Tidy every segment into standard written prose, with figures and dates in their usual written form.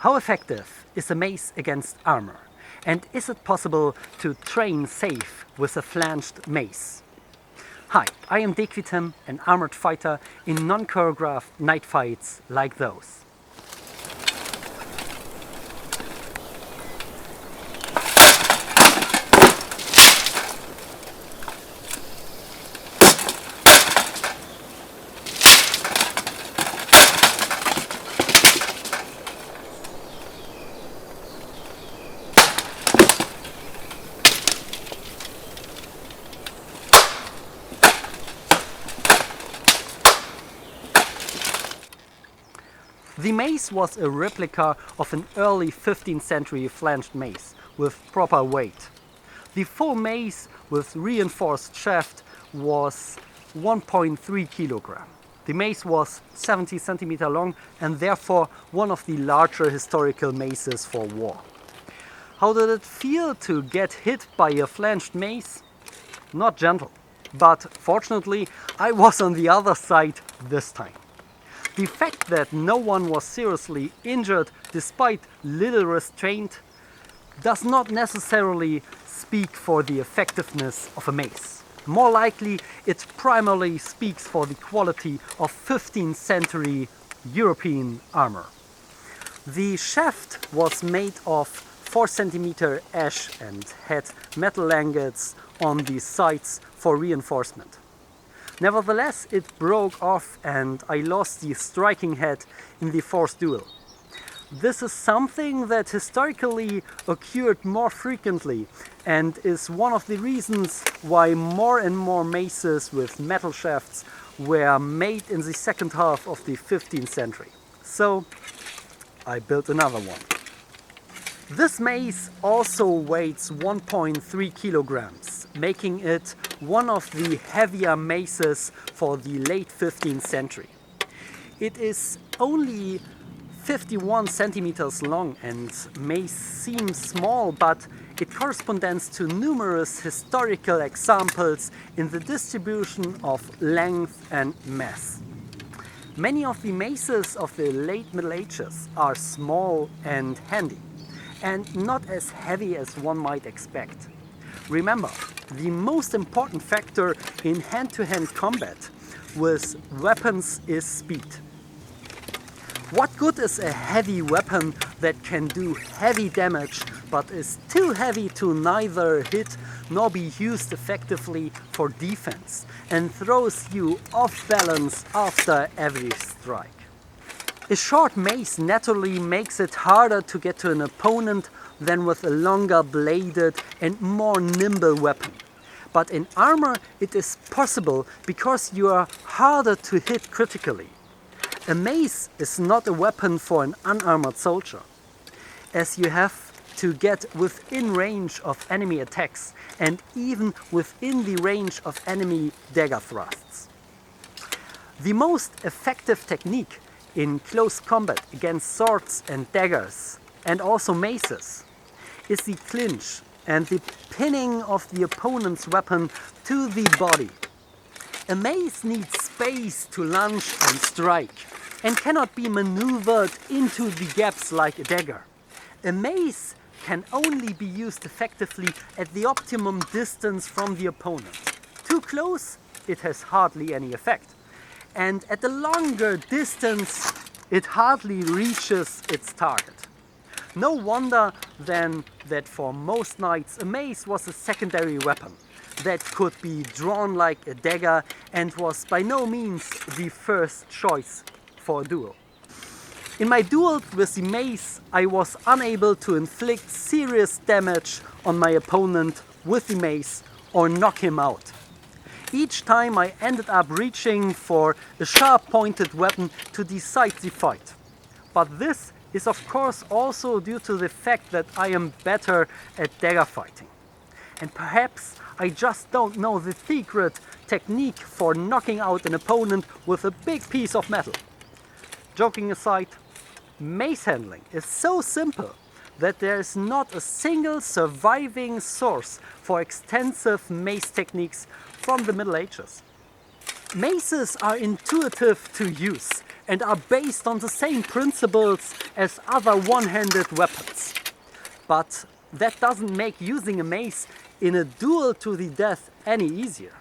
How effective is a mace against armor? And is it possible to train safe with a flanged mace? Hi, I am Dequitem, an armored fighter in non-choreographed night fights like those. The mace was a replica of an early 15th century flanged mace with proper weight. The full mace with reinforced shaft was 1.3 kilogram. The mace was 70 centimeters long and therefore one of the larger historical maces for war. How did it feel to get hit by a flanged mace? Not gentle, but fortunately I was on the other side this time. The fact that no one was seriously injured despite little restraint does not necessarily speak for the effectiveness of a mace. More likely, it primarily speaks for the quality of 15th century European armor. The shaft was made of 4 cm ash and had metal langets on the sides for reinforcement. Nevertheless, it broke off and I lost the striking head in the fourth duel. This is something that historically occurred more frequently and is one of the reasons why more and more maces with metal shafts were made in the second half of the 15th century. So I built another one. This mace also weighs 1.3 kilograms, making it one of the heavier maces for the late 15th century. It is only 51 centimeters long and may seem small, but it corresponds to numerous historical examples in the distribution of length and mass. Many of the maces of the late Middle Ages are small and handy, and not as heavy as one might expect. Remember, the most important factor in hand-to-hand combat with weapons is speed. What good is a heavy weapon that can do heavy damage but is too heavy to neither hit nor be used effectively for defense and throws you off balance after every strike? A short mace naturally makes it harder to get to an opponent than with a longer bladed and more nimble weapon. But in armor it is possible because you are harder to hit critically. A mace is not a weapon for an unarmored soldier, as you have to get within range of enemy attacks and even within the range of enemy dagger thrusts. The most effective technique in close combat against swords and daggers and also maces is the clinch and the pinning of the opponent's weapon to the body. A mace needs space to lunge and strike and cannot be maneuvered into the gaps like a dagger. A mace can only be used effectively at the optimum distance from the opponent. Too close, it has hardly any effect. And at a longer distance, it hardly reaches its target. No wonder then that for most knights a mace was a secondary weapon that could be drawn like a dagger and was by no means the first choice for a duel. In my duels with the mace, I was unable to inflict serious damage on my opponent with the mace or knock him out. Each time I ended up reaching for a sharp-pointed weapon to decide the fight. But this is of course also due to the fact that I am better at dagger fighting. And perhaps I just don't know the secret technique for knocking out an opponent with a big piece of metal. Joking aside, mace handling is so simple that there is not a single surviving source for extensive mace techniques from the Middle Ages. Maces are intuitive to use and are based on the same principles as other one-handed weapons. But that doesn't make using a mace in a duel to the death any easier.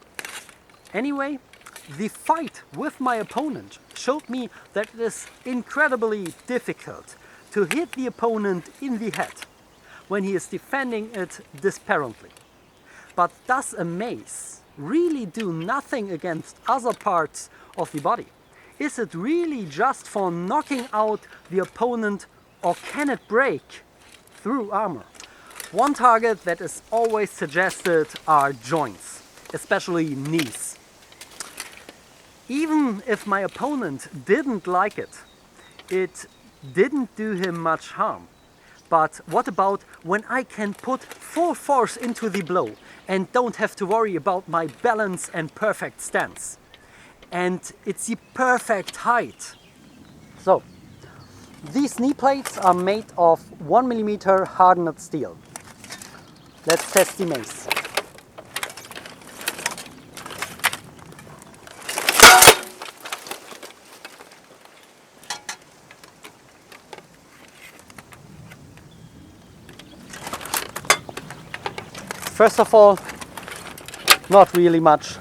Anyway, the fight with my opponent showed me that it is incredibly difficult to hit the opponent in the head when he is defending it despairingly. But does a mace really do nothing against other parts of the body? Is it really just for knocking out the opponent, or can it break through armor? One target that is always suggested are joints, especially knees. Even if my opponent didn't like it, it didn't do him much harm. But what about when I can put full force into the blow and don't have to worry about my balance and perfect stance? And it's the perfect height. So, these knee plates are made of 1mm hardened steel. Let's test the mace. First of all, not really much.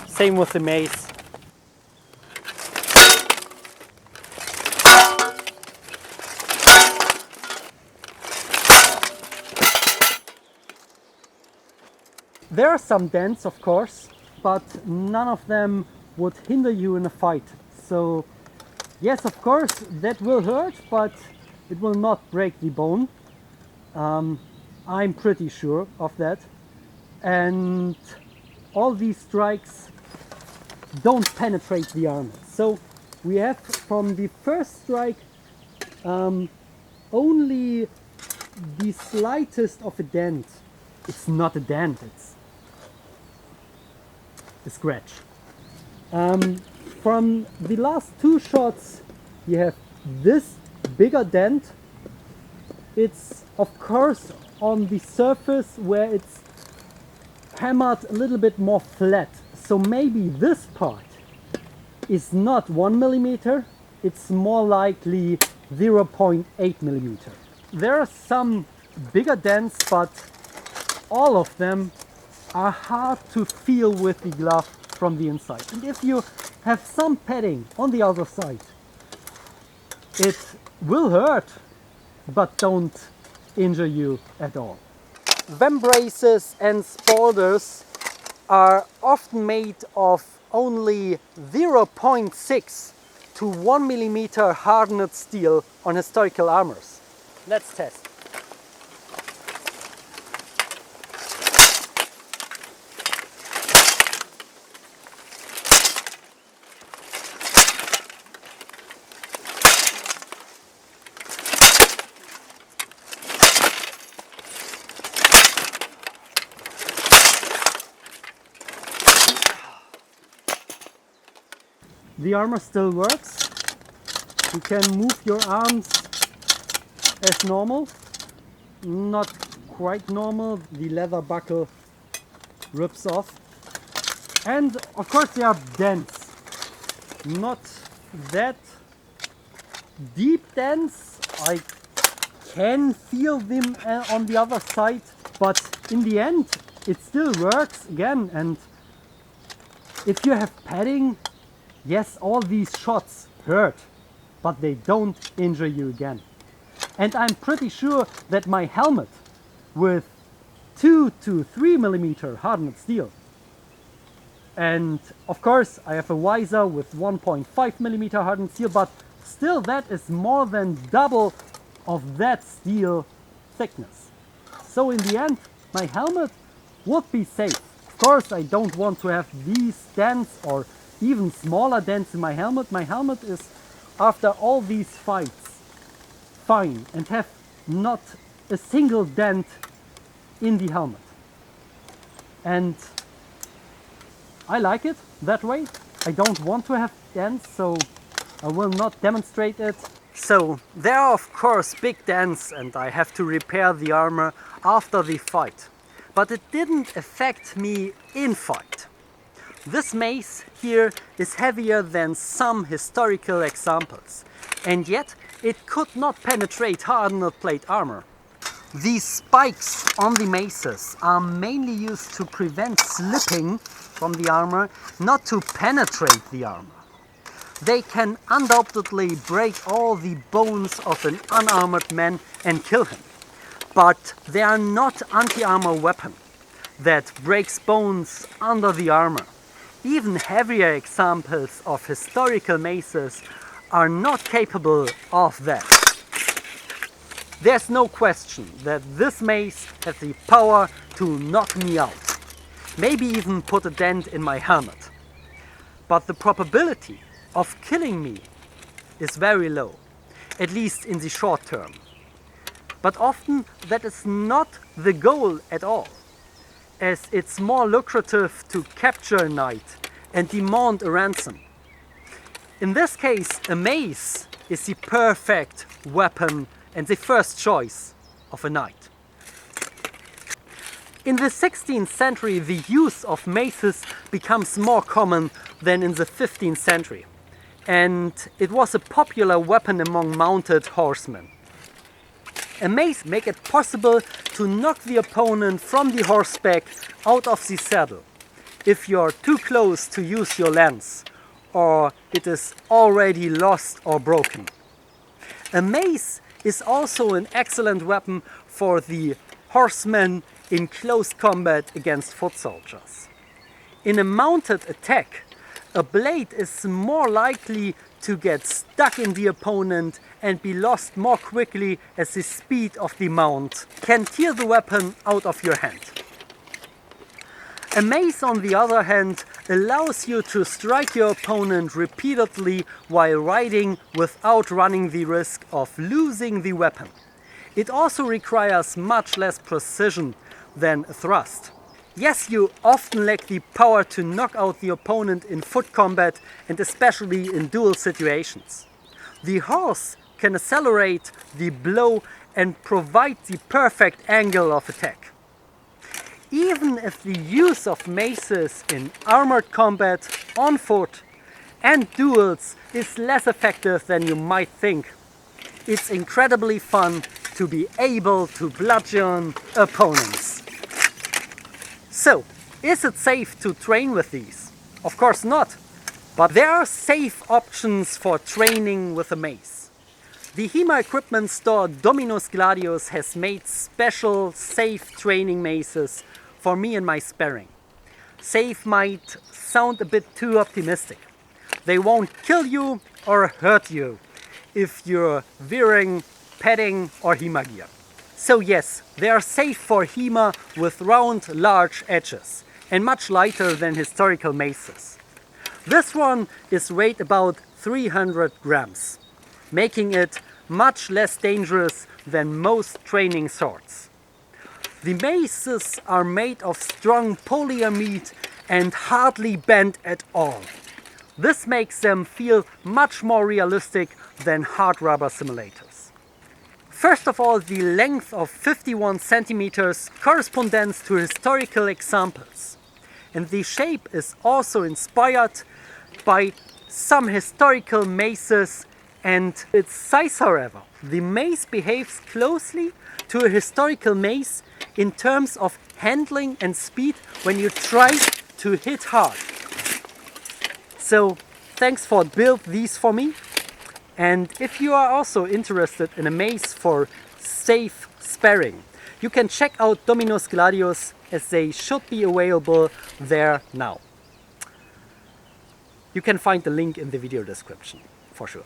Same with the mace. There are some dents, of course, but none of them would hinder you in a fight. So yes, of course, that will hurt, but it will not break the bone. I'm pretty sure of that. And all these strikes don't penetrate the armor. So we have from the first strike only the slightest of a dent. It's not a dent, it's a scratch. From the last two shots you have this bigger dent. It's of course on the surface where it's hammered a little bit more flat. So maybe this part is not 1mm, it's more likely 0.8mm. There are some bigger dents, but all of them are hard to feel with the glove from the inside. And if you have some padding on the other side, it will hurt, but don't injure you at all. Vambraces and spalders are often made of only 0.6 to 1mm hardened steel on historical armors. Let's test. The armor still works. You can move your arms as normal. Not quite normal. The leather buckle rips off. And of course there are dents. Not that deep dents. I can feel them on the other side. But in the end it still works again. And if you have padding, yes, all these shots hurt, but they don't injure you again. And I'm pretty sure that my helmet with 2 to 3mm hardened steel, and of course I have a visor with 1.5mm hardened steel, but still that is more than double of that steel thickness. So in the end my helmet would be safe. Of course I don't want to have these dents or even smaller dents in my helmet. My helmet is, after all these fights, fine and have not a single dent in the helmet. And I like it that way. I don't want to have dents, so I will not demonstrate it. So there are of course big dents and I have to repair the armor after the fight. But it didn't affect me in fight. This mace here is heavier than some historical examples, and yet it could not penetrate hardened plate armor. These spikes on the maces are mainly used to prevent slipping from the armor, not to penetrate the armor. They can undoubtedly break all the bones of an unarmored man and kill him, but they are not anti-armor weapon that breaks bones under the armor. Even heavier examples of historical maces are not capable of that. There's no question that this mace has the power to knock me out, maybe even put a dent in my helmet. But the probability of killing me is very low, at least in the short term. But often that is not the goal at all, as it's more lucrative to capture a knight and demand a ransom. In this case, a mace is the perfect weapon and the first choice of a knight. In the 16th century, the use of maces becomes more common than in the 15th century, and it was a popular weapon among mounted horsemen. A mace makes it possible to knock the opponent from the horseback out of the saddle if you are too close to use your lance, or it is already lost or broken. A mace is also an excellent weapon for the horsemen in close combat against foot soldiers. In a mounted attack, a blade is more likely to get stuck in the opponent and be lost more quickly, as the speed of the mount can tear the weapon out of your hand. A mace, on the other hand, allows you to strike your opponent repeatedly while riding without running the risk of losing the weapon. It also requires much less precision than a thrust. Yes, you often lack the power to knock out the opponent in foot combat and especially in duel situations. The horse can accelerate the blow and provide the perfect angle of attack. Even if the use of maces in armored combat, on foot and duels is less effective than you might think, it's incredibly fun to be able to bludgeon opponents. So, is it safe to train with these? Of course not, but there are safe options for training with a mace. The HEMA equipment store Dominus Gladius has made special safe training maces for me and my sparring. Safe might sound a bit too optimistic. They won't kill you or hurt you if you're wearing padding or HEMA gear. So yes, they are safe for HEMA with round, large edges and much lighter than historical maces. This one is weighed about 300 grams, making it much less dangerous than most training swords. The maces are made of strong polyamide and hardly bend at all. This makes them feel much more realistic than hard rubber simulators. First of all, the length of 51 centimeters corresponds to historical examples. And the shape is also inspired by some historical maces and its size, however. The mace behaves closely to a historical mace in terms of handling and speed when you try to hit hard. So thanks for building these for me. And if you are also interested in a mace for safe sparring, you can check out Dominus Gladius, as they should be available there now. You can find the link in the video description for sure.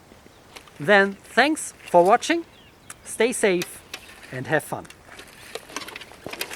Then thanks for watching, stay safe and have fun.